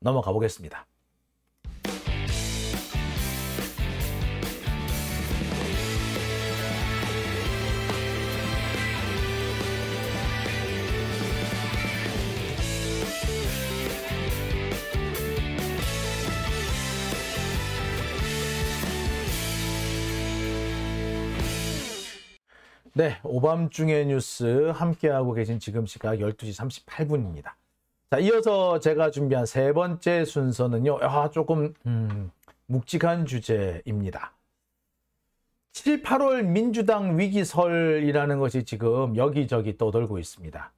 넘어가 보겠습니다. 네, 오밤중의 뉴스 함께하고 계신 지금 시각 12시 38분입니다. 자, 이어서 제가 준비한 세 번째 순서는요. 조금 묵직한 주제입니다. 7, 8월 민주당 위기설이라는 것이 지금 여기저기 떠돌고 있습니다.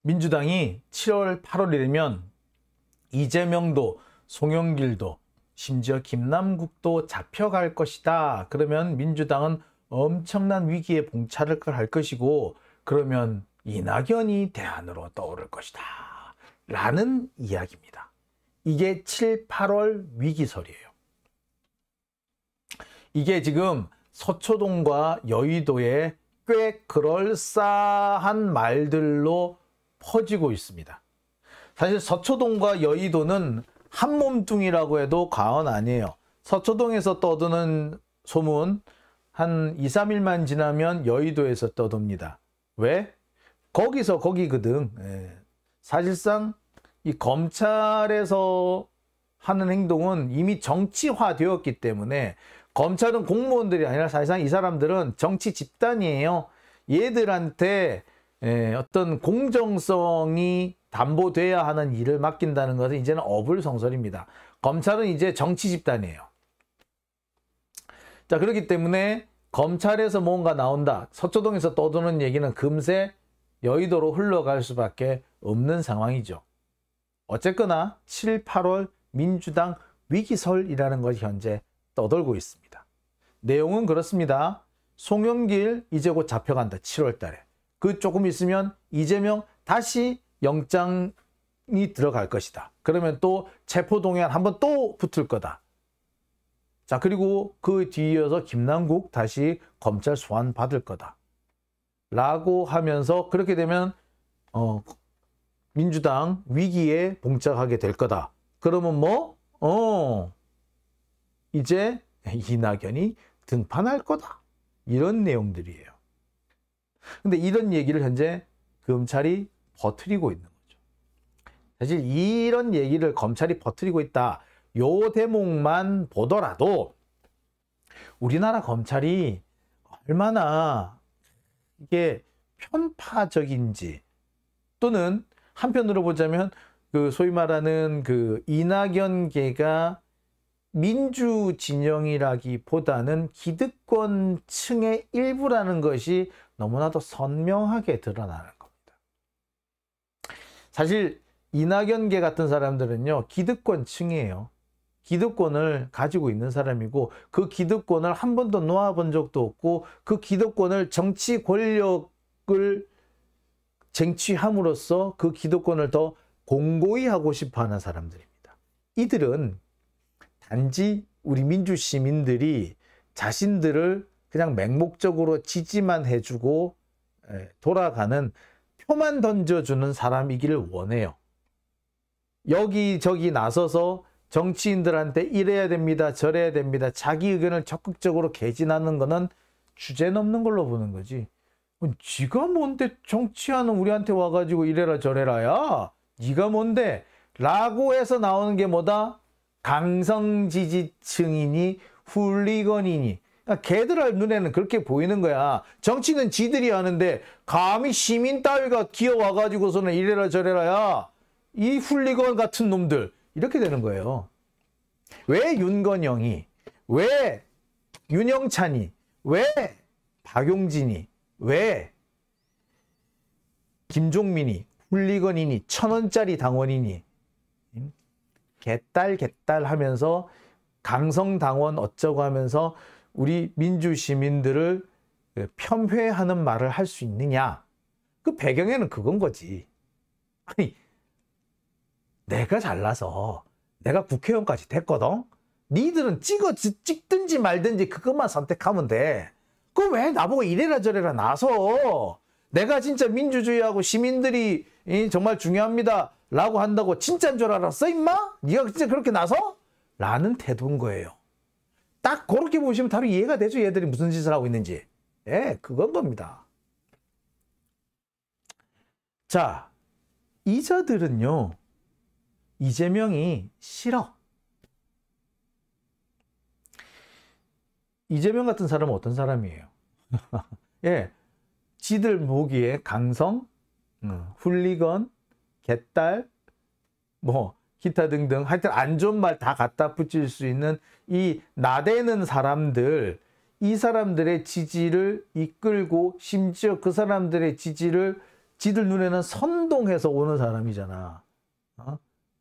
민주당이 7월, 8월이면 이재명도 송영길도 심지어 김남국도 잡혀갈 것이다. 그러면 민주당은 엄청난 위기에 봉착을 할 것이고 그러면 이낙연이 대안으로 떠오를 것이다 라는 이야기입니다. 이게 7, 8월 위기설이에요. 이게 지금 서초동과 여의도에 꽤 그럴싸한 말들로 퍼지고 있습니다. 사실 서초동과 여의도는 한 몸뚱이라고 해도 과언 아니에요. 서초동에서 떠드는 소문 한 2, 3일만 지나면 여의도에서 떠돕니다. 왜? 거기서 거기거든. 사실상 이 검찰에서 하는 행동은 이미 정치화되었기 때문에 검찰은 공무원들이 아니라 사실상 이 사람들은 정치 집단이에요. 얘들한테 어떤 공정성이 담보돼야 하는 일을 맡긴다는 것은 이제는 어불성설입니다. 검찰은 이제 정치 집단이에요. 자, 그렇기 때문에 검찰에서 뭔가 나온다. 서초동에서 떠도는 얘기는 금세 여의도로 흘러갈 수밖에 없는 상황이죠. 어쨌거나 7, 8월 민주당 위기설이라는 것이 현재 떠돌고 있습니다. 내용은 그렇습니다. 송영길 이제 곧 잡혀간다. 7월 달에. 그 조금 있으면 이재명 다시 영장이 들어갈 것이다. 그러면 또 체포동의안 한번 또 붙을 거다. 자, 그리고 그 뒤이어서 김남국 다시 검찰 소환 받을 거다. 라고 하면서 그렇게 되면 민주당 위기에 봉착하게 될 거다. 그러면 이제 이낙연이 등판할 거다. 이런 내용들이에요. 근데 이런 얘기를 현재 검찰이 버티고 있는 거죠. 사실 이런 얘기를 검찰이 버티고 있다. 요 대목만 보더라도 우리나라 검찰이 얼마나 이게 편파적인지 또는 한편으로 보자면 그 소위 말하는 그 이낙연계가 민주 진영이라기보다는 기득권층의 일부라는 것이 너무나도 선명하게 드러나는 겁니다. 사실 이낙연계 같은 사람들은요, 기득권층이에요. 기득권을 가지고 있는 사람이고 그 기득권을 한 번도 놓아본 적도 없고 그 기득권을 정치 권력을 쟁취함으로써 그 기득권을 더 공고히 하고 싶어하는 사람들입니다. 이들은 단지 우리 민주 시민들이 자신들을 그냥 맹목적으로 지지만 해주고 돌아가는 표만 던져주는 사람이기를 원해요. 여기저기 나서서 정치인들한테 이래야 됩니다. 저래야 됩니다. 자기 의견을 적극적으로 개진하는 거는 주제넘는 걸로 보는 거지. 지가 뭔데 정치하는 우리한테 와가지고 이래라 저래라야. 네가 뭔데? 라고 해서 나오는 게 뭐다? 강성 지지층이니 훌리건이니. 그러니까 걔들 눈에는 그렇게 보이는 거야. 정치는 지들이 하는데 감히 시민 따위가 기어와가지고서는 이래라 저래라야. 이 훌리건 같은 놈들. 이렇게 되는 거예요. 왜 윤건영이, 왜 윤영찬이, 왜 박용진이, 왜 김종민이, 훌리건이니, 1,000원짜리 당원이니, 개딸 하면서 강성당원 어쩌고 하면서 우리 민주시민들을 폄훼하는 말을 할 수 있느냐. 그 배경에는 그건 거지. 아니, 내가 잘나서 내가 국회의원까지 됐거든. 니들은 찍든지 말든지 그것만 선택하면 돼. 그 왜 나보고 이래라 저래라 나서 내가 진짜 민주주의하고 시민들이 정말 중요합니다 라고 한다고 진짜인 줄 알았어 임마? 네가 진짜 그렇게 나서? 라는 태도인 거예요. 딱 그렇게 보시면 바로 이해가 되죠. 얘들이 무슨 짓을 하고 있는지. 예, 그건 겁니다. 자, 이자들은요. 이재명이 싫어. 이재명 같은 사람은 어떤 사람이에요? 예, 지들 보기에 강성, 훌리건, 개딸, 뭐 기타 등등 하여튼 안 좋은 말 다 갖다 붙일 수 있는 이 나대는 사람들, 이 사람들의 지지를 이끌고 심지어 그 사람들의 지지를 지들 눈에는 선동해서 오는 사람이잖아.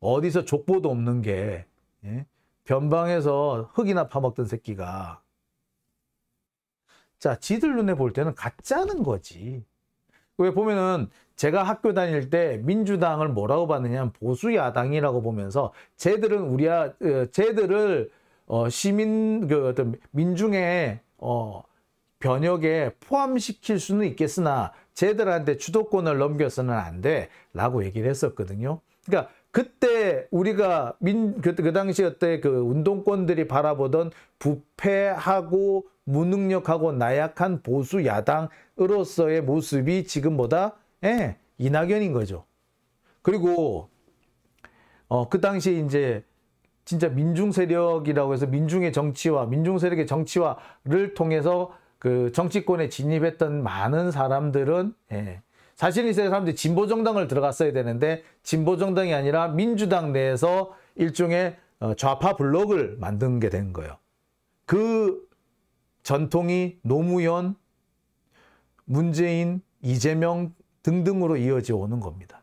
어디서 족보도 없는 게, 예? 변방에서 흙이나 파먹던 새끼가. 자, 지들 눈에 볼 때는 가짜는 거지. 왜 보면은 제가 학교 다닐 때 민주당을 뭐라고 봤느냐, 보수 야당이라고 보면서 쟤들은 쟤들을 시민 어떤 민중의 변혁에 포함시킬 수는 있겠으나 쟤들한테 주도권을 넘겨서는 안 돼라고 얘기를 했었거든요. 그러니까 그때 우리가 그 당시에 그 운동권들이 바라보던 부패하고 무능력하고 나약한 보수 야당으로서의 모습이 지금보다 이낙연인 거죠. 그리고 그 당시에 이제 진짜 민중 세력이라고 해서 민중의 정치와 민중 세력의 정치화를 통해서 그 정치권에 진입했던 많은 사람들은 사실 이 사람들이 진보 정당을 들어갔어야 되는데 진보 정당이 아니라 민주당 내에서 일종의 좌파 블록을 만든 게 된 거예요. 그 전통이 노무현, 문재인, 이재명 등등으로 이어져 오는 겁니다.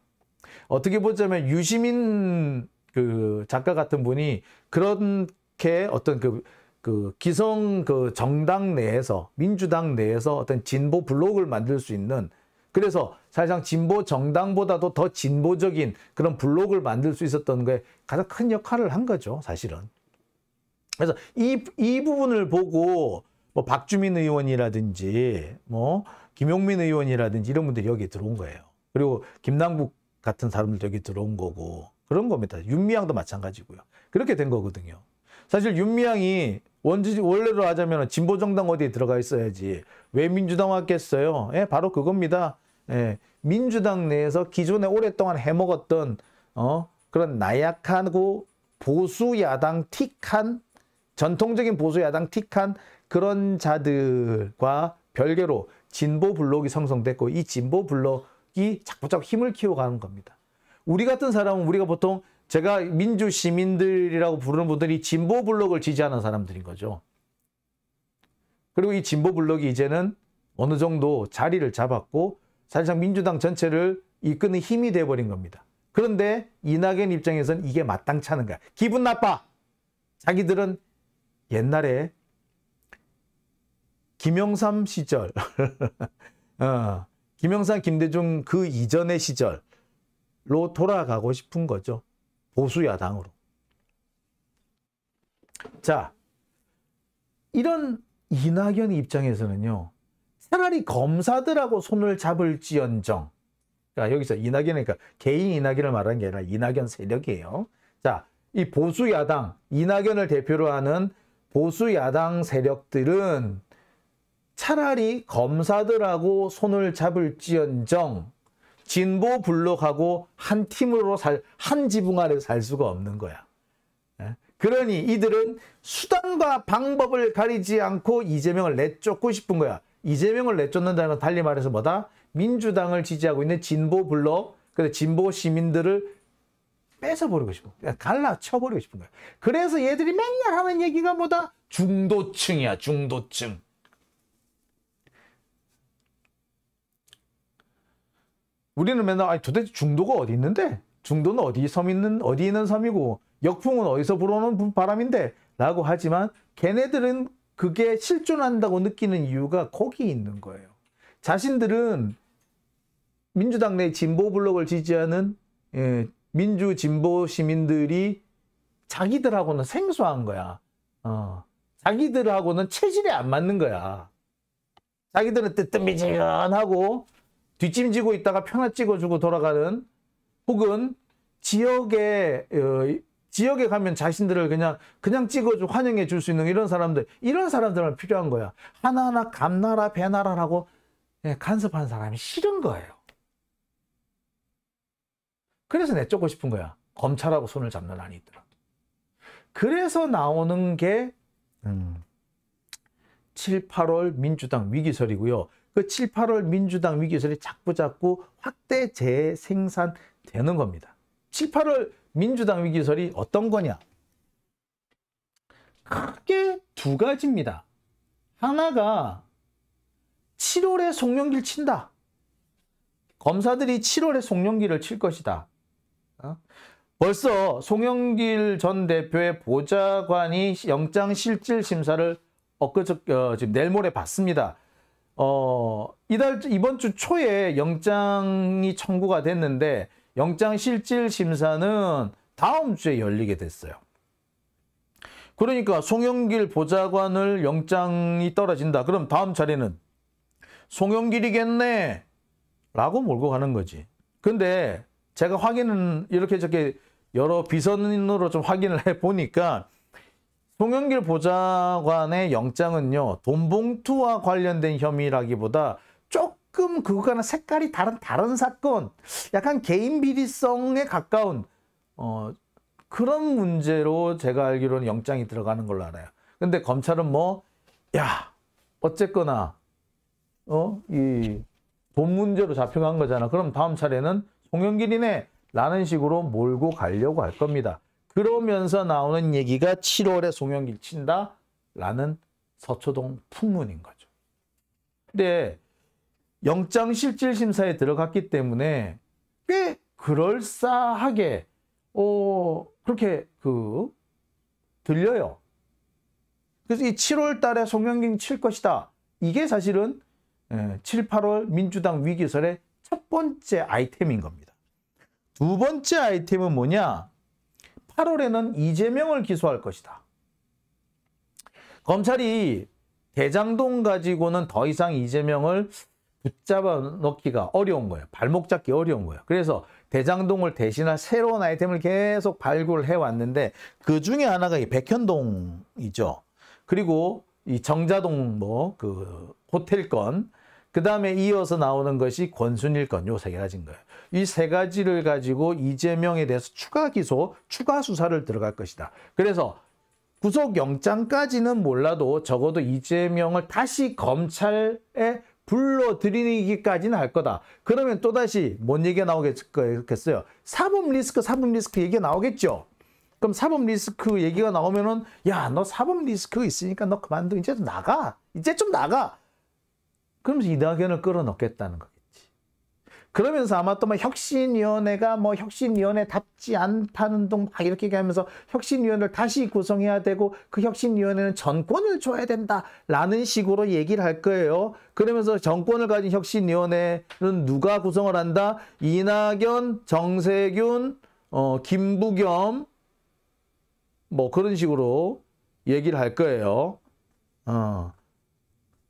어떻게 보자면 유시민 그 작가 같은 분이 그렇게 어떤 그 기성 그 정당 내에서 민주당 내에서 어떤 진보 블록을 만들 수 있는, 그래서 사실상 진보 정당보다도 더 진보적인 그런 블록을 만들 수 있었던 게 가장 큰 역할을 한 거죠, 사실은. 그래서 이 부분을 보고 뭐 박주민 의원이라든지 뭐 김용민 의원이라든지 이런 분들이 여기 들어온 거예요. 그리고 김남국 같은 사람들도 여기 들어온 거고 그런 겁니다. 윤미향도 마찬가지고요. 그렇게 된 거거든요. 사실 윤미향이 원래로 하자면 진보정당 어디에 들어가 있어야지 왜 민주당 왔겠어요? 바로 그겁니다. 민주당 내에서 기존에 오랫동안 해먹었던 그런 나약하고 보수 야당 틱한, 전통적인 보수 야당 틱한 그런 자들과 별개로 진보 블록이 형성됐고, 이 진보 블록이 자꾸자꾸 힘을 키워가는 겁니다. 우리 같은 사람은 우리가 보통 제가 민주 시민들이라고 부르는 분들이 진보 블록을 지지하는 사람들인 거죠. 그리고 이 진보 블록이 이제는 어느 정도 자리를 잡았고 사실상 민주당 전체를 이끄는 힘이 돼버린 겁니다. 그런데 이낙연 입장에서는 이게 마땅치 않은 거야. 기분 나빠. 자기들은 옛날에 김영삼 시절, 김영삼, 김대중 그 이전의 시절로 돌아가고 싶은 거죠. 보수 야당으로. 자, 이런 이낙연 입장에서는요, 차라리 검사들하고 손을 잡을지언정, 그러니까 여기서 이낙연이니까 개인 이낙연을 말하는 게 아니라 이낙연 세력이에요. 자, 이 보수 야당, 이낙연을 대표로 하는 보수 야당 세력들은 차라리 검사들하고 손을 잡을지언정 진보 블록하고 한 팀으로 한 지붕 아래 살 수가 없는 거야. 그러니 이들은 수단과 방법을 가리지 않고 이재명을 내쫓고 싶은 거야. 이재명을 내쫓는다는 건 달리 말해서 뭐다? 민주당을 지지하고 있는 진보 블록, 그래서 진보 시민들을 뺏어버리고 싶은 거야. 갈라쳐버리고 싶은 거야. 그래서 얘들이 맨날 하는 얘기가 뭐다? 중도층이야, 중도층. 우리는 맨날 도대체 중도가 어디 있는데? 중도는 어디 있는 섬이고 역풍은 어디서 불어오는 바람인데? 라고 하지만 걔네들은 그게 실존한다고 느끼는 이유가 거기 있는 거예요. 자신들은 민주당 내 진보 블록을 지지하는 민주 진보 시민들이 자기들하고는 생소한 거야. 자기들하고는 체질이 안 맞는 거야. 자기들은 뜨뜻미지근하고 뒷짐지고 있다가 편화 찍어주고 돌아가는, 혹은 지역에 가면 자신들을 그냥 찍어줘 환영해 줄 수 있는 이런 사람들은 필요한 거야. 하나하나 감나라 배나라라고 간섭하는 사람이 싫은 거예요. 그래서 내쫓고 싶은 거야. 검찰하고 손을 잡는 한이 있더라. 그래서 나오는 게 7, 8월 민주당 위기설이고요. 그 7, 8월 민주당 위기설이 자꾸 확대 재생산되는 겁니다. 7, 8월 민주당 위기설이 어떤 거냐? 크게 두 가지입니다. 하나가 7월에 송영길 친다. 검사들이 7월에 송영길을 칠 것이다. 벌써 송영길 전 대표의 보좌관이 영장실질심사를 지금 내일 모레 받습니다. 이번 주 초에 영장이 청구가 됐는데 영장실질심사는 다음 주에 열리게 됐어요. 그러니까 송영길 보좌관을 영장이 떨어진다. 그럼 다음 차례는 송영길이겠네 라고 몰고 가는 거지. 근데 제가 확인은 이렇게 여러 비선으로 좀 확인을 해보니까 송영길 보좌관의 영장은요, 돈봉투와 관련된 혐의라기보다 조금 그거와는 색깔이 다른 사건, 약간 개인 비리성에 가까운 그런 문제로 제가 알기로는 영장이 들어가는 걸로 알아요. 근데 검찰은 어쨌거나 이 돈 문제로 잡혀간 거잖아. 그럼 다음 차례는 송영길이네 라는 식으로 몰고 가려고 할 겁니다. 그러면서 나오는 얘기가 7월에 송영길 친다 라는 서초동 풍문인 거죠. 근데 영장실질심사에 들어갔기 때문에 꽤 그럴싸하게 그렇게 들려요. 그래서 이 7월 달에 송영길 칠 것이다. 이게 사실은 7, 8월 민주당 위기설의 첫 번째 아이템인 겁니다. 두 번째 아이템은 뭐냐? 8월에는 이재명을 기소할 것이다. 검찰이 대장동 가지고는 더 이상 이재명을 붙잡아 넣기가 어려운 거예요. 발목 잡기 어려운 거예요. 그래서 대장동을 대신할 새로운 아이템을 계속 발굴을 해왔는데 그 중에 하나가 이 백현동이죠. 그리고 이 정자동 호텔 건, 그 다음에 이어서 나오는 것이 권순일 건, 요 세 가지인 거예요. 이 세 가지를 가지고 이재명에 대해서 추가 기소, 추가 수사를 들어갈 것이다. 그래서 구속영장까지는 몰라도 적어도 이재명을 다시 검찰에 불러들이기까지는 할 거다. 그러면 또다시 뭔 얘기가 나오겠어요? 사법 리스크 얘기가 나오겠죠. 그럼 사법 리스크 얘기가 나오면은, 야, 너 사법 리스크 있으니까 너 그만둬. 이제 좀 나가. 그러면서 이낙연을 끌어넣겠다는 거겠지. 그러면서 아마 또 혁신위원회가 혁신위원회답지 않다는 둥 막 이렇게 얘기하면서 혁신위원회를 다시 구성해야 되고 그 혁신위원회는 전권을 줘야 된다라는 식으로 얘기를 할 거예요. 그러면서 정권을 가진 혁신위원회는 누가 구성을 한다? 이낙연, 정세균, 김부겸 그런 식으로 얘기를 할 거예요.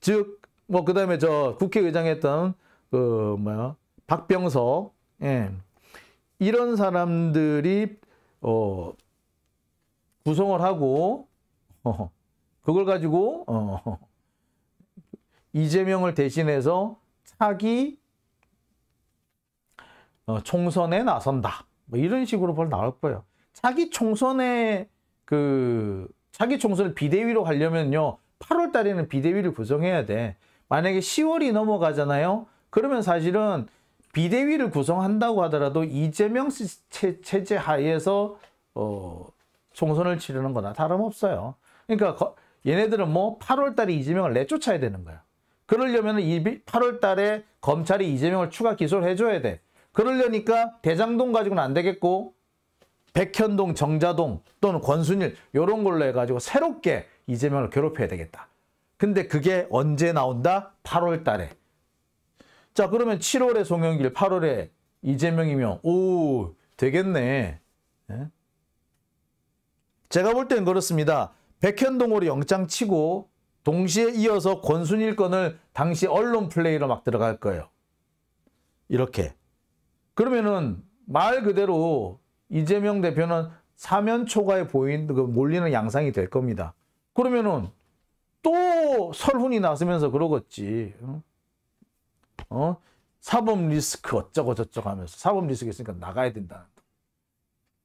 즉 그 다음에 국회의장 했던 박병석, 이런 사람들이 구성을 하고 그걸 가지고 이재명을 대신해서 차기 총선에 나선다. 이런 식으로 벌 나올 거예요. 차기 총선을 비대위로 가려면요, 8월 달에는 비대위를 구성해야 돼. 만약에 10월이 넘어가잖아요. 그러면 사실은 비대위를 구성한다고 하더라도 이재명 체제 하에서 총선을 치르는 거나 다름없어요. 그러니까 얘네들은 8월 달에 이재명을 내쫓아야 되는 거야. 그러려면 8월 달에 검찰이 이재명을 추가 기소를 해줘야 돼. 그러려니까 대장동 가지고는 안 되겠고 백현동, 정자동 또는 권순일 이런 걸로 해가지고 새롭게 이재명을 괴롭혀야 되겠다. 근데 그게 언제 나온다? 8월 달에. 자, 그러면 7월에 송영길, 8월에 이재명이면 되겠네. 제가 볼 때는 그렇습니다. 백현동으로 영장 치고 동시에 이어서 권순일 건을 당시 언론 플레이로 막 들어갈 거예요. 이렇게. 그러면은 말 그대로 이재명 대표는 사면 초과에 몰리는 양상이 될 겁니다. 그러면은 또 설훈이 나서면서 그러겠지. 사법 리스크 어쩌고 저쩌고 하면서 사법 리스크 있으니까 나가야 된다.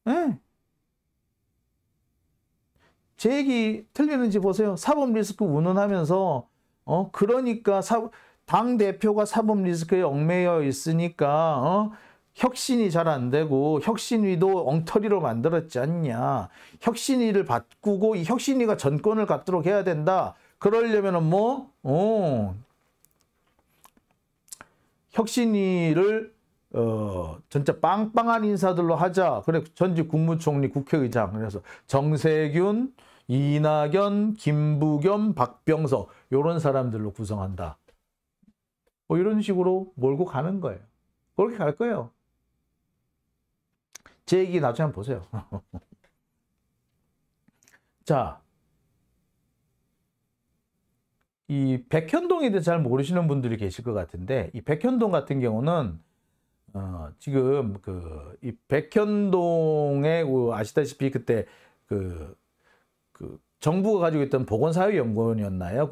네. 제 얘기 틀리는지 보세요. 사법 리스크 운운하면서 그러니까 당 대표가 사법 리스크에 얽매여 있으니까 혁신이 잘 안 되고 혁신위도 엉터리로 만들었지 않냐. 혁신위를 바꾸고 이 혁신위가 전권을 갖도록 해야 된다. 그러려면은 혁신위를 진짜 빵빵한 인사들로 하자. 그래 전직 국무총리, 국회의장, 그래서 정세균, 이낙연, 김부겸, 박병석 이런 사람들로 구성한다. 뭐 이런 식으로 몰고 가는 거예요. 그렇게 갈 거예요. 제 얘기 나중에 한번 보세요. 자, 이 백현동에 대해서 잘 모르시는 분들이 계실 것 같은데, 이 백현동 같은 경우는 지금 이 백현동에 아시다시피 그때 그 정부가 가지고 있던 보건사회연구원이었나요?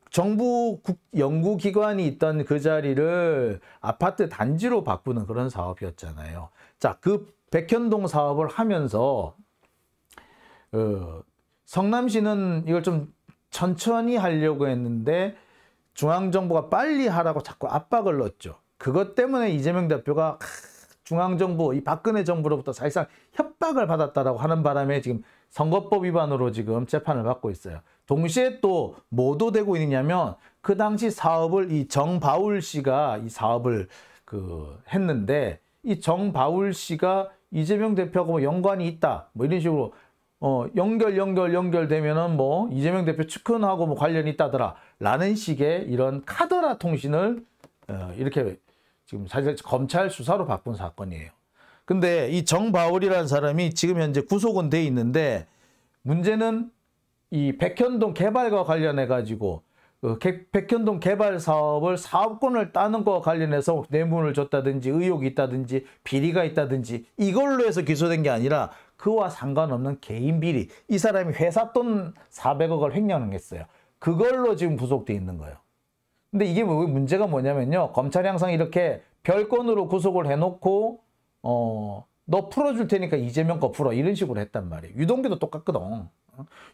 정부 연구기관이 있던 그 자리를 아파트 단지로 바꾸는 그런 사업이었잖아요. 자, 그 백현동 사업을 하면서 성남시는 이걸 좀 천천히 하려고 했는데 중앙정부가 빨리 하라고 자꾸 압박을 넣었죠. 그것 때문에 이재명 대표가 중앙정부, 이 박근혜 정부로부터 사실상 협박을 받았다라고 하는 바람에 지금 선거법 위반으로 지금 재판을 받고 있어요. 동시에 또 뭐도 되고 있느냐면 그 당시 사업을 이 정바울 씨가 이 사업을 했는데 이 정바울 씨가 이재명 대표하고 뭐 연관이 있다. 뭐 이런 식으로 연결되면은 뭐 이재명 대표 측근하고 뭐 관련이 있다더라. 라는 식의 이런 카더라 통신을 이렇게 지금 사실 검찰 수사로 바꾼 사건이에요. 근데 이 정바울이라는 사람이 지금 현재 구속은 돼 있는데 문제는 이 백현동 개발과 관련해 가지고 백현동 개발 사업을 사업권을 따는 것과 관련해서 뇌물을 줬다든지 의혹이 있다든지 비리가 있다든지 이걸로 해서 기소된 게 아니라 그와 상관없는 개인 비리. 이 사람이 회사 돈 400억을 횡령했어요. 그걸로 지금 구속돼 있는 거예요. 근데 이게 문제가 뭐냐면요. 검찰이 항상 이렇게 별건으로 구속을 해놓고 너 풀어줄 테니까 이재명 거 풀어. 이런 식으로 했단 말이에요. 유동규도 똑같거든.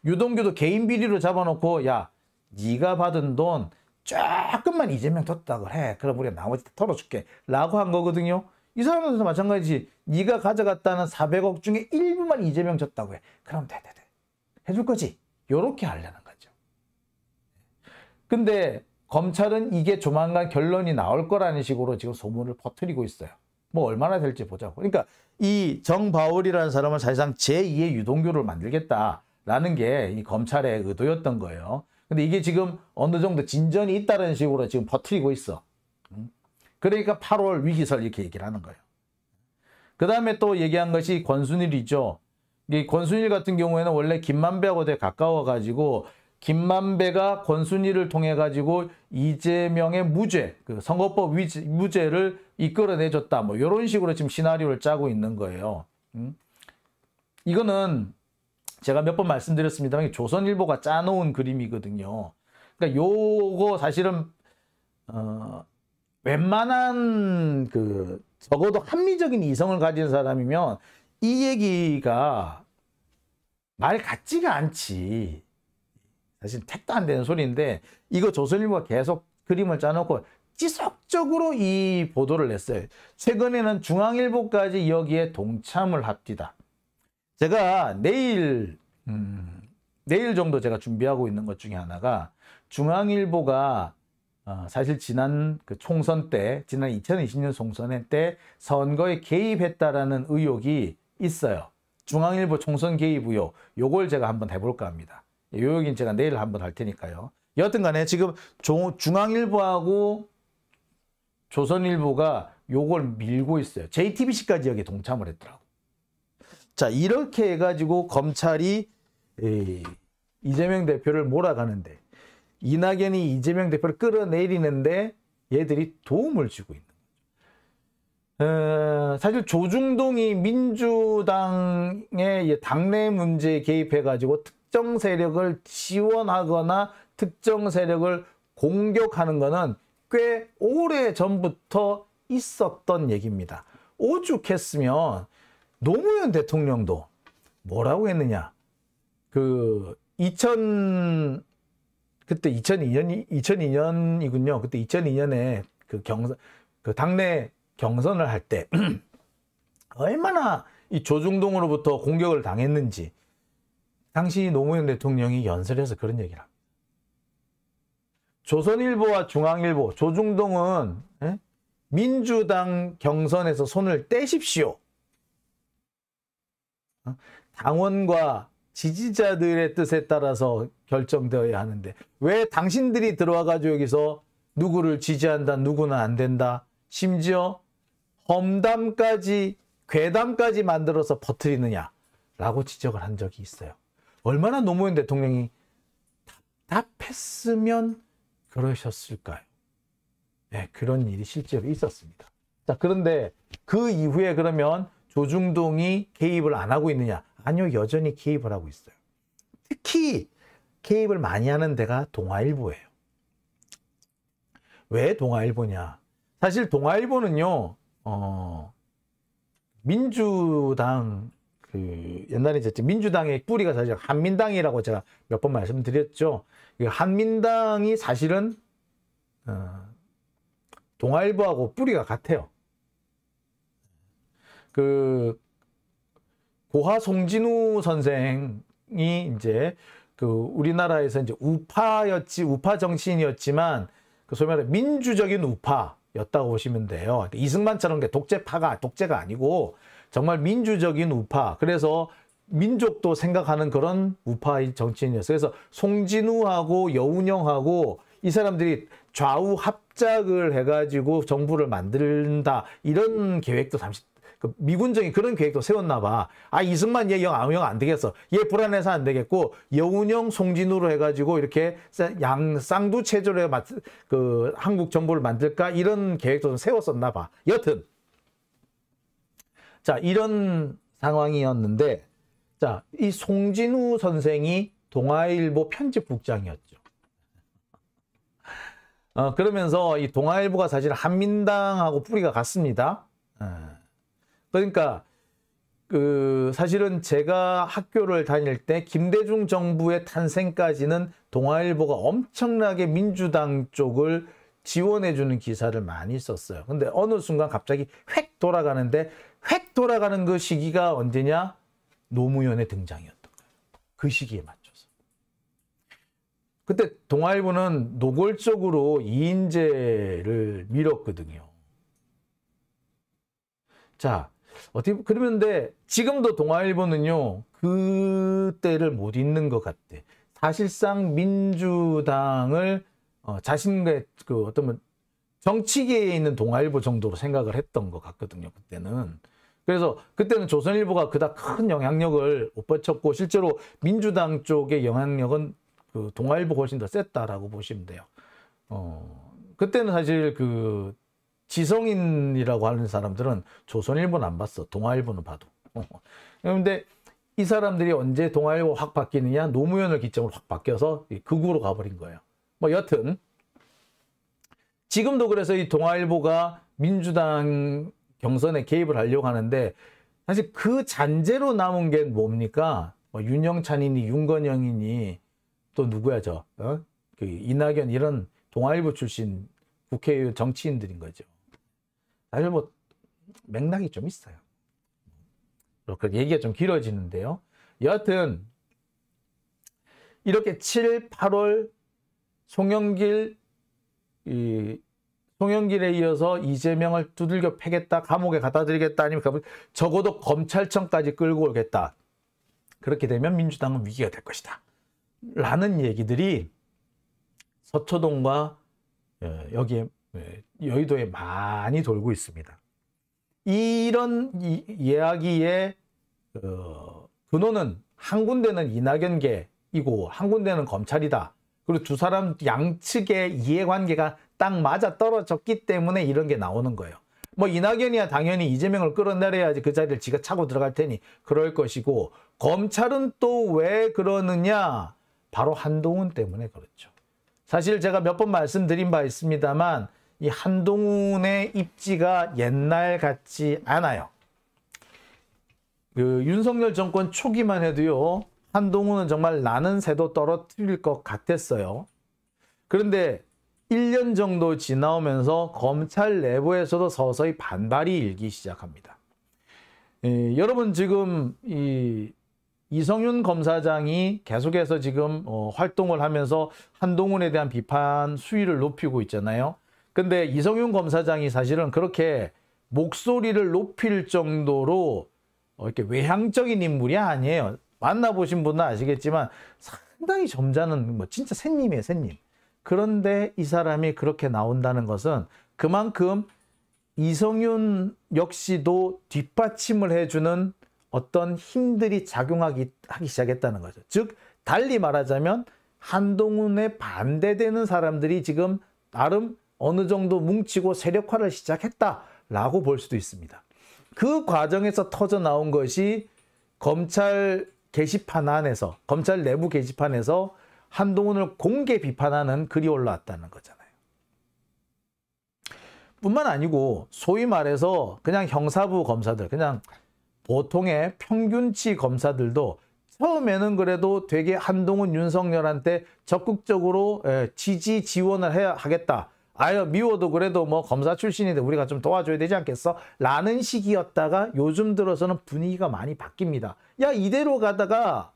유동규도 개인 비리로 잡아놓고 야 네가 받은 돈 조금만 이재명 줬다고 해. 그럼 우리가 나머지 다 털어줄게. 라고 한 거거든요. 이 사람들도 마찬가지지. 네가 가져갔다는 400억 중에 일부만 이재명 줬다고 해. 그럼 돼. 해줄 거지. 요렇게 하려는 거죠. 근데 검찰은 이게 조만간 결론이 나올 거라는 식으로 지금 소문을 퍼뜨리고 있어요. 뭐 얼마나 될지 보자고. 그러니까 이 정바울이라는 사람은 사실상 제2의 유동규를 만들겠다라는 게 이 검찰의 의도였던 거예요. 근데 이게 지금 어느 정도 진전이 있다는 식으로 지금 퍼뜨리고 있어. 그러니까 8월 위기설 이렇게 얘기를 하는 거예요. 그 다음에 또 얘기한 것이 권순일이죠. 이 권순일 같은 경우에는 원래 김만배하고 되게 가까워가지고 김만배가 권순일을 통해 가지고 이재명의 무죄, 선거법 무죄를 이끌어내줬다. 뭐 이런 식으로 지금 시나리오를 짜고 있는 거예요. 이거는 제가 몇 번 말씀드렸습니다만 조선일보가 짜놓은 그림이거든요. 그러니까 요거 사실은 웬만한 적어도 합리적인 이성을 가진 사람이면 이 얘기가 말 같지가 않지. 사실 택도 안 되는 소리인데 이거 조선일보가 계속 그림을 짜놓고 지속적으로 이 보도를 냈어요. 최근에는 중앙일보까지 여기에 동참을 합디다. 제가 내일 정도 제가 준비하고 있는 것 중에 하나가 중앙일보가 사실 지난 총선 때, 지난 2020년 총선 때 선거에 개입했다라는 의혹이 있어요. 중앙일보 총선 개입 의혹. 요걸 제가 한번 해볼까 합니다. 요 얘기는 제가 내일 한번 할 테니까요. 여하튼 간에 지금 중앙일보하고 조선일보가 요걸 밀고 있어요. JTBC까지 여기에 동참을 했더라고. 자, 이렇게 해가지고 검찰이 이재명 대표를 몰아가는데 이낙연이 이재명 대표를 끌어내리는데 얘들이 도움을 주고 있는 거죠. 사실 조중동이 민주당의 당내 문제에 개입해가지고 특정 세력을 지원하거나 특정 세력을 공격하는 것은 꽤 오래 전부터 있었던 얘기입니다. 오죽했으면 노무현 대통령도 뭐라고 했느냐. 그때 2002년이군요. 그때 2002년에 그 당내 경선을 할 때 얼마나 이 조중동으로부터 공격을 당했는지 당시 노무현 대통령이 연설해서 그런 얘기를 합니다. 조선일보와 중앙일보, 조중동은 민주당 경선에서 손을 떼십시오. 당원과 지지자들의 뜻에 따라서 결정되어야 하는데 왜 당신들이 들어와가지고 여기서 누구를 지지한다, 누구는 안 된다, 심지어 험담까지, 괴담까지 만들어서 퍼뜨리느냐라고 지적을 한 적이 있어요. 얼마나 노무현 대통령이 답답했으면 그러셨을까요? 네, 그런 일이 실제로 있었습니다. 자, 그런데 그 이후에 그러면 조중동이 개입을 안 하고 있느냐? 아니요, 여전히 개입을 하고 있어요. 특히 개입을 많이 하는 데가 동아일보예요. 왜 동아일보냐? 사실 동아일보는요, 민주당, 옛날에 이제 민주당의 뿌리가 사실 한민당이라고 제가 몇 번 말씀드렸죠. 한민당이 사실은, 동아일보하고 뿌리가 같아요. 고하 송진우 선생이 이제 우리나라에서 이제 우파 정치인이었지만 소위 말해 민주적인 우파였다고 보시면 돼요. 이승만처럼 독재가 아니고 정말 민주적인 우파. 그래서 민족도 생각하는 그런 우파의 정치인이었어요. 그래서 송진우하고 여운형하고 이 사람들이 좌우 합작을 해가지고 정부를 만든다. 이런 계획도 잠시 미군정이 그런 계획도 세웠나 봐. 아, 이승만 얘 영 안 되겠어. 얘 불안해서 안 되겠고 여운형 송진우로 해가지고 이렇게 쌍두체제로 한국 정부를 만들까 이런 계획도 좀 세웠었나 봐. 여튼 자, 이런 상황이었는데 자, 이 송진우 선생이 동아일보 편집국장이었죠. 그러면서 이 동아일보가 사실 한민당하고 뿌리가 같습니다. 그러니까 사실은 제가 학교를 다닐 때 김대중 정부의 탄생까지는 동아일보가 엄청나게 민주당 쪽을 지원해주는 기사를 많이 썼어요. 근데 어느 순간 갑자기 획 돌아가는데 획 돌아가는 그 시기가 언제냐? 노무현의 등장이었던 거예요. 그 시기에 맞춰서. 그때 동아일보는 노골적으로 이인재를 밀었거든요. 자, 어떻게 그러는데 지금도 동아일보는요 그때를 못 잊는 것 같아. 사실상 민주당을 자신의 어떤 정치계에 있는 동아일보 정도로 생각을 했던 것 같거든요. 그때는. 그래서 그때는 조선일보가 그닥 큰 영향력을 못 뻗쳤고 실제로 민주당 쪽의 영향력은 동아일보 훨씬 더 셌다라고 보시면 돼요. 그때는 사실 지성인이라고 하는 사람들은 조선일보는 안 봤어. 동아일보는 봐도. 그런데 이 사람들이 언제 동아일보 확 바뀌느냐? 노무현을 기점으로 확 바뀌어서 극우로 가버린 거예요. 뭐 여튼 지금도 그래서 이 동아일보가 민주당 경선에 개입을 하려고 하는데 사실 그 잔재로 남은 게 뭡니까? 윤영찬이니 윤건영이니 또 누구야 이낙연 이런 동아일보 출신 국회의원 정치인들인 거죠. 사실 맥락이 좀 있어요. 그렇게 얘기가 좀 길어지는데요. 여하튼 이렇게 7, 8월 송영길에 이어서 이재명을 두들겨 패겠다, 감옥에 갖다 드리겠다, 아니면 적어도 검찰청까지 끌고 오겠다. 그렇게 되면 민주당은 위기가 될 것이다. 라는 얘기들이 서초동과 여기에 여의도에 많이 돌고 있습니다. 이런 이야기의 근원은 한 군데는 이낙연계이고 한 군데는 검찰이다. 그리고 두 사람 양측의 이해관계가 딱 맞아 떨어졌기 때문에 이런 게 나오는 거예요. 뭐 이낙연이야 당연히 이재명을 끌어내려야지 그 자리를 지가 차고 들어갈 테니 그럴 것이고, 검찰은 또 왜 그러느냐? 바로 한동훈 때문에 그렇죠. 사실 제가 몇 번 말씀드린 바 있습니다만 이 한동훈의 입지가 옛날 같지 않아요. 그 윤석열 정권 초기만 해도요, 한동훈은 정말 나는 새도 떨어뜨릴 것 같았어요. 그런데 1년 정도 지나오면서 검찰 내부에서도 서서히 반발이 일기 시작합니다. 여러분 지금 이성윤 검사장이 계속해서 지금 활동을 하면서 한동훈에 대한 비판 수위를 높이고 있잖아요. 근데 이성윤 검사장이 사실은 그렇게 목소리를 높일 정도로 이렇게 외향적인 인물이 아니에요. 만나보신 분은 아시겠지만 상당히 점잖은, 뭐 진짜 샌님이에요, 샌님. 그런데 이 사람이 그렇게 나온다는 것은 그만큼 이성윤 역시도 뒷받침을 해주는 어떤 힘들이 작용하기 시작했다는 거죠. 즉 달리 말하자면 한동훈에 반대되는 사람들이 지금 나름 어느 정도 뭉치고 세력화를 시작했다라고 볼 수도 있습니다. 그 과정에서 터져 나온 것이 검찰 게시판 안에서, 검찰 내부 게시판에서 한동훈을 공개 비판하는 글이 올라왔다는 거잖아요. 뿐만 아니고 소위 말해서 그냥 형사부 검사들, 그냥 보통의 평균치 검사들도 처음에는 그래도 되게 한동훈, 윤석열한테 적극적으로 지지 지원을 하겠다. 아유, 미워도 그래도 뭐 검사 출신인데 우리가 좀 도와줘야 되지 않겠어? 라는 식이었다가 요즘 들어서는 분위기가 많이 바뀝니다. 야, 이대로 가다가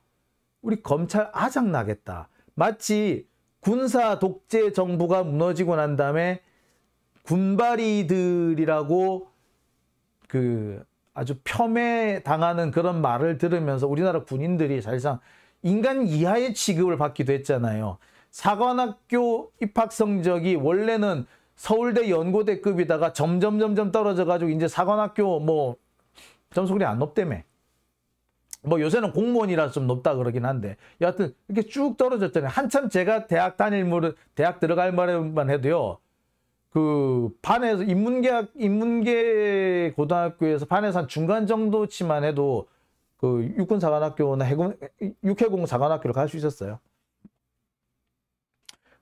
우리 검찰 아작나겠다. 마치 군사 독재 정부가 무너지고 난 다음에 군바리들이라고 그 아주 폄훼당하는 그런 말을 들으면서 우리나라 군인들이 사실상 인간 이하의 취급을 받기도 했잖아요. 사관학교 입학 성적이 원래는 서울대 연고대급이다가 점점 떨어져가지고 이제 사관학교 뭐 점수 그리 안 높다며. 뭐 요새는 공무원이라서 좀 높다 그러긴 한데 여하튼 이렇게 쭉 떨어졌잖아요. 한참 제가 대학 들어갈 말만 해도요. 그 반에서 인문계 고등학교에서 반에서 한 중간 정도치만 해도 그 육군사관학교나 육해공 사관학교를 갈 수 있었어요.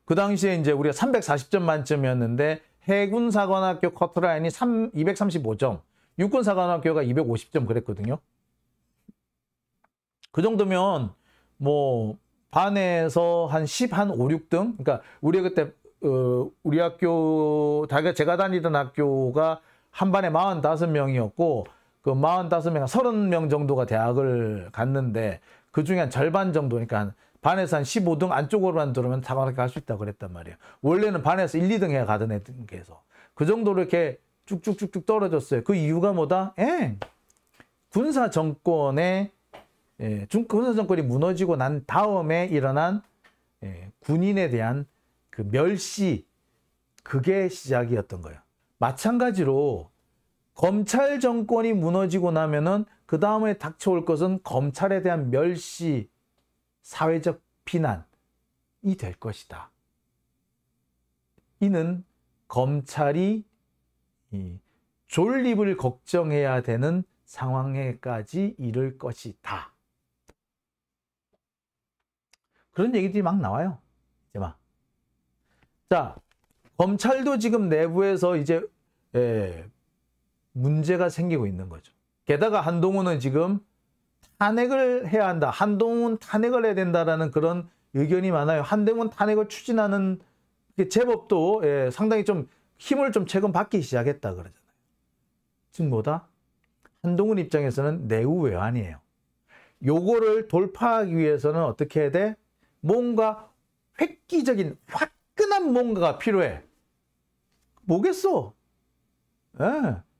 그 당시에 이제 우리가 340점 만점이었는데 해군사관학교 커트라인이 235점, 육군사관학교가 250점 그랬거든요. 그 정도면 뭐 반에서 한 5, 6등? 그러니까 우리가 그때 우리 학교, 제가 다니던 학교가 한 반에 45명이었고 그 45명, 30명 정도가 대학을 갔는데 그 중에 한 절반 정도, 그러니까 반에서 한 15등 안쪽으로만 들어오면 사관학교 갈 수 있다고 그랬단 말이에요. 원래는 반에서 1, 2등 해야 가던 애들께서. 그 정도로 이렇게 쭉쭉쭉쭉 떨어졌어요. 그 이유가 뭐다? 군사 정권의 군사 정권이 무너지고 난 다음에 일어난 군인에 대한 그 멸시, 그게 시작이었던 거예요. 마찬가지로 검찰 정권이 무너지고 나면은 그 다음에 닥쳐올 것은 검찰에 대한 멸시, 사회적 비난이 될 것이다. 이는 검찰이 존립을 걱정해야 되는 상황에까지 이를 것이다. 그런 얘기들이 막 나와요. 이제 막. 자, 검찰도 지금 내부에서 이제 문제가 생기고 있는 거죠. 게다가 한동훈은 지금 탄핵을 해야 한다. 한동훈 탄핵을 해야 된다라는 그런 의견이 많아요. 한동훈 탄핵을 추진하는 제법도 상당히 좀 힘을 좀 최근 받기 시작했다 그러잖아요. 즉 뭐다? 한동훈 입장에서는 내우외환이에요. 요거를 돌파하기 위해서는 어떻게 해야 돼? 뭔가 획기적인 화끈한 뭔가가 필요해. 뭐겠어?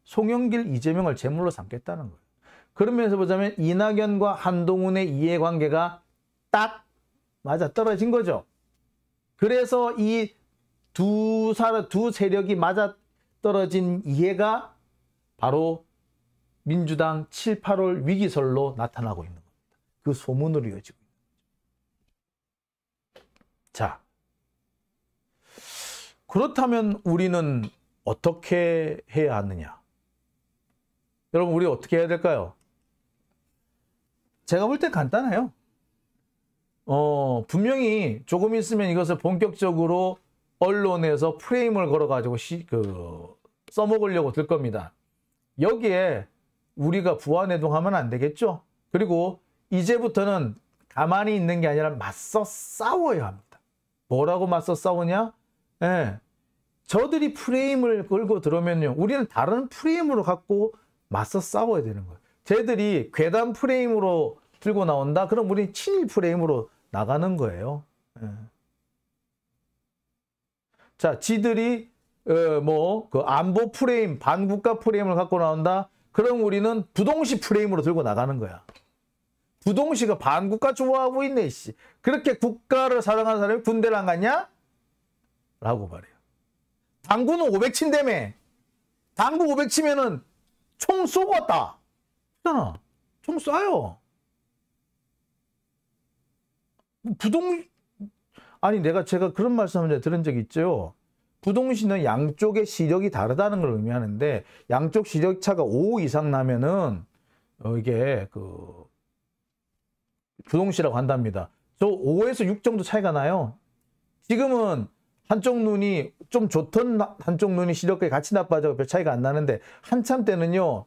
송영길, 이재명을 제물로 삼겠다는 거예요. 그런 면에서 보자면 이낙연과 한동훈의 이해관계가 딱 맞아 떨어진 거죠. 그래서 이 두 세력이 맞아 떨어진 이해가 바로 민주당 7, 8월 위기설로 나타나고 있는 겁니다. 그 소문으로 이어지고 있는 거죠. 자, 그렇다면 우리는 어떻게 해야 하느냐? 여러분 우리 어떻게 해야 될까요? 제가 볼 때 간단해요. 분명히 조금 있으면 이것을 본격적으로 언론에서 프레임을 걸어가지고 써먹으려고 들 겁니다. 여기에 우리가 부안해동하면 안 되겠죠? 그리고 이제부터는 가만히 있는 게 아니라 맞서 싸워야 합니다. 뭐라고 맞서 싸우냐? 예. 저들이 프레임을 끌고 들어오면요. 우리는 다른 프레임으로 갖고 맞서 싸워야 되는 거예요. 쟤들이 괴담 프레임으로 들고 나온다? 그럼 우리는 친일 프레임으로 나가는 거예요. 예. 자, 지들이 그 안보 프레임, 반국가 프레임을 갖고 나온다? 그럼 우리는 부동시 프레임으로 들고 나가는 거야. 부동시가 반국가 좋아하고 있네, 씨. 그렇게 국가를 사랑하는 사람이 군대를 안 갔냐? 라고 말해요. 당구는 500 친다며. 당구 500 치면은 총 쏘고 왔다. 그렇잖아. 총 쏴요. 아니, 제가 그런 말씀을 들은 적이 있죠. 부동시는 양쪽의 시력이 다르다는 걸 의미하는데, 양쪽 시력 차가 5 이상 나면은, 이게, 부동시라고 한답니다. 저 5에서 6 정도 차이가 나요. 지금은 한쪽 눈이 좀 좋던 한쪽 눈이 시력이 같이 나빠져 별 차이가 안 나는데, 한참 때는요,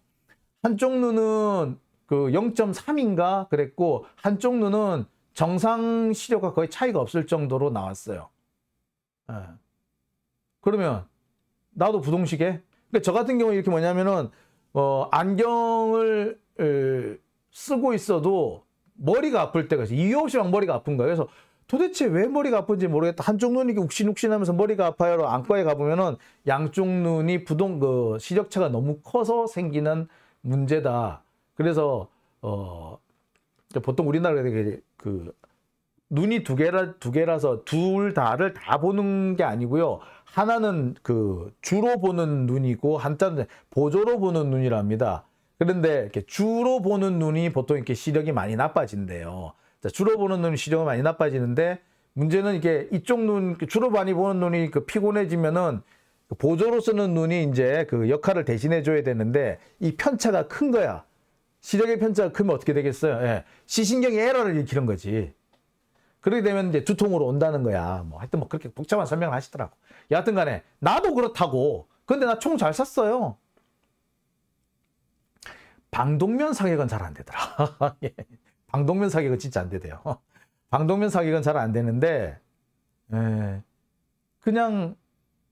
한쪽 눈은 0.3인가 그랬고, 한쪽 눈은 정상 시력과 거의 차이가 없을 정도로 나왔어요. 예. 그러면 나도 부동시계? 그러니까 저 같은 경우 이렇게 뭐냐면은 안경을 쓰고 있어도 머리가 아플 때가 있어요. 이유 없이 막 머리가 아픈 거예요. 그래서 도대체 왜 머리가 아픈지 모르겠다. 한쪽 눈이 욱신욱신하면서 머리가 아파요. 안과에 가보면은 양쪽 눈이 시력차가 너무 커서 생기는 문제다. 그래서 보통 우리나라에 눈이 두 개라서 둘 다를 다 보는 게 아니고요. 하나는 주로 보는 눈이고 한자는 보조로 보는 눈이랍니다. 그런데 이렇게 주로 보는 눈이 보통 이렇게 시력이 많이 나빠진대요. 자, 주로 보는 눈이 시력이 많이 나빠지는데 문제는 이게 이쪽 눈 주로 많이 보는 눈이 피곤해지면은 보조로 쓰는 눈이 이제 역할을 대신해 줘야 되는데 이 편차가 큰 거야. 시력의 편차가 크면 어떻게 되겠어요? 예. 시신경의 에러를 일으키는 거지. 그렇게 되면 이제 두통으로 온다는 거야. 하여튼 그렇게 복잡한 설명을 하시더라고. 여하튼 간에, 나도 그렇다고. 근데 나 총 잘 쐈어요. 방독면 사격은 잘 안 되더라. 예. 방독면 사격은 진짜 안 되대요. 방독면 사격은 잘 안 되는데, 예. 그냥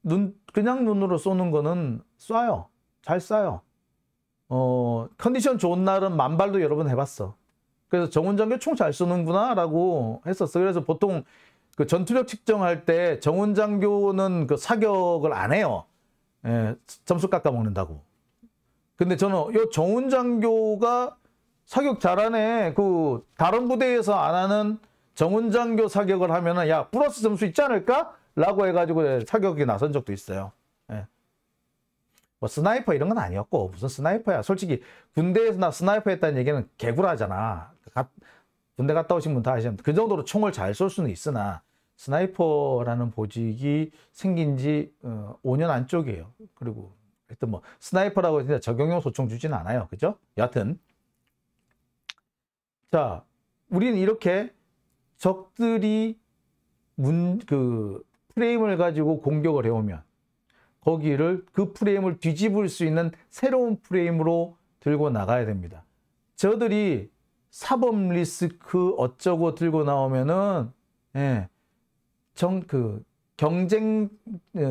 눈으로 쏘는 거는 쏴요. 잘 쏴요. 컨디션 좋은 날은 만발도 여러 번 해봤어. 그래서 정훈장교 총 잘 쏘는구나 라고 했었어. 그래서 보통 전투력 측정할 때 정훈장교는 사격을 안 해요. 예, 점수 깎아 먹는다고. 근데 저는 이 정훈장교가 사격 잘하네. 다른 부대에서 안 하는 정훈장교 사격을 하면은 야, 플러스 점수 있지 않을까? 라고 해가지고 사격에 나선 적도 있어요. 예. 스나이퍼 이런 건 아니었고, 무슨 스나이퍼야. 솔직히 군대에서 나 스나이퍼 했다는 얘기는 개구라잖아. 군대 갔다 오신 분 다 아시면 그 정도로 총을 잘 쏠 수는 있으나 스나이퍼라는 보직이 생긴 지 5년 안쪽이에요. 그리고 하여튼 스나이퍼라고 진짜 적용용 소총 주지는 않아요. 그죠? 여하튼 자, 우리는 이렇게 적들이 프레임을 가지고 공격을 해오면 거기를 프레임을 뒤집을 수 있는 새로운 프레임으로 들고 나가야 됩니다. 저들이 사법 리스크 어쩌고 들고 나오면은 예,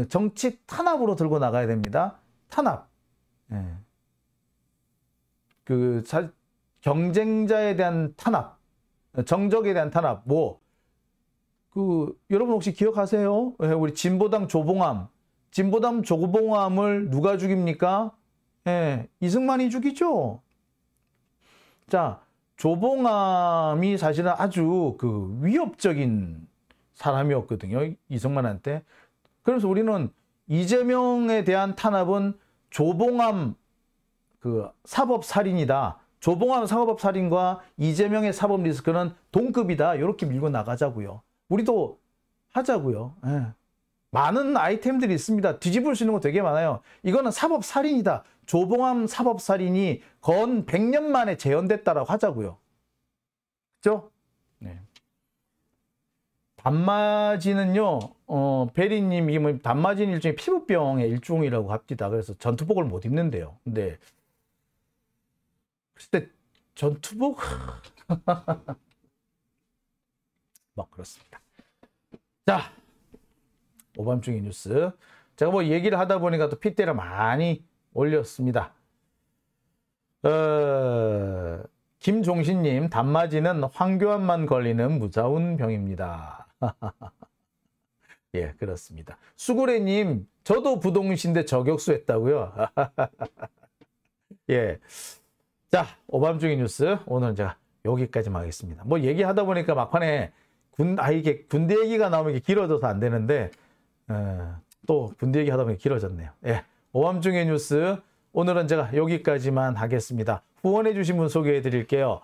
정치 탄압으로 들고 나가야 됩니다. 탄압. 예. 경쟁자에 대한 탄압, 정적에 대한 탄압. 여러분 혹시 기억하세요? 예, 우리 진보당 조봉암을 누가 죽입니까? 예, 이승만이 죽이죠. 자, 조봉암이 사실은 아주 위협적인 사람이었거든요. 이승만한테. 그래서 우리는 이재명에 대한 탄압은 조봉암 사법살인이다. 조봉암 사법살인과 이재명의 사법 리스크는 동급이다. 이렇게 밀고 나가자고요. 우리도 하자고요. 예. 많은 아이템들이 있습니다. 뒤집을 수 있는 거 되게 많아요. 이거는 사법살인이다. 조봉암 사법살인이 건 100년 만에 재현됐다라고 하자고요. 그죠? 네. 단마진은요, 베리님, 이게 뭐 단마진 일종의 피부병의 일종이라고 합니다. 그래서 전투복을 못 입는데요. 근데, 글쎄, 전투복? 뭐, 그렇습니다. 자, 오밤중의 뉴스. 제가 뭐 얘기를 하다 보니까 또 핏대를 많이 올렸습니다. 김종신님, 단마진은 황교안만 걸리는 무자운 병입니다. 예, 그렇습니다. 수구레님, 저도 부동신데 저격수 했다고요? 예. 자, 오밤중의 뉴스. 오늘은 제가 여기까지만 하겠습니다. 뭐 얘기하다 보니까 막판에 이게 군대 얘기가 나오면 이게 길어져서 안 되는데, 또 군대 얘기 하다 보니 길어졌네요. 예. 오밤중의 뉴스. 오늘은 제가 여기까지만 하겠습니다. 후원해주신 분 소개해 드릴게요.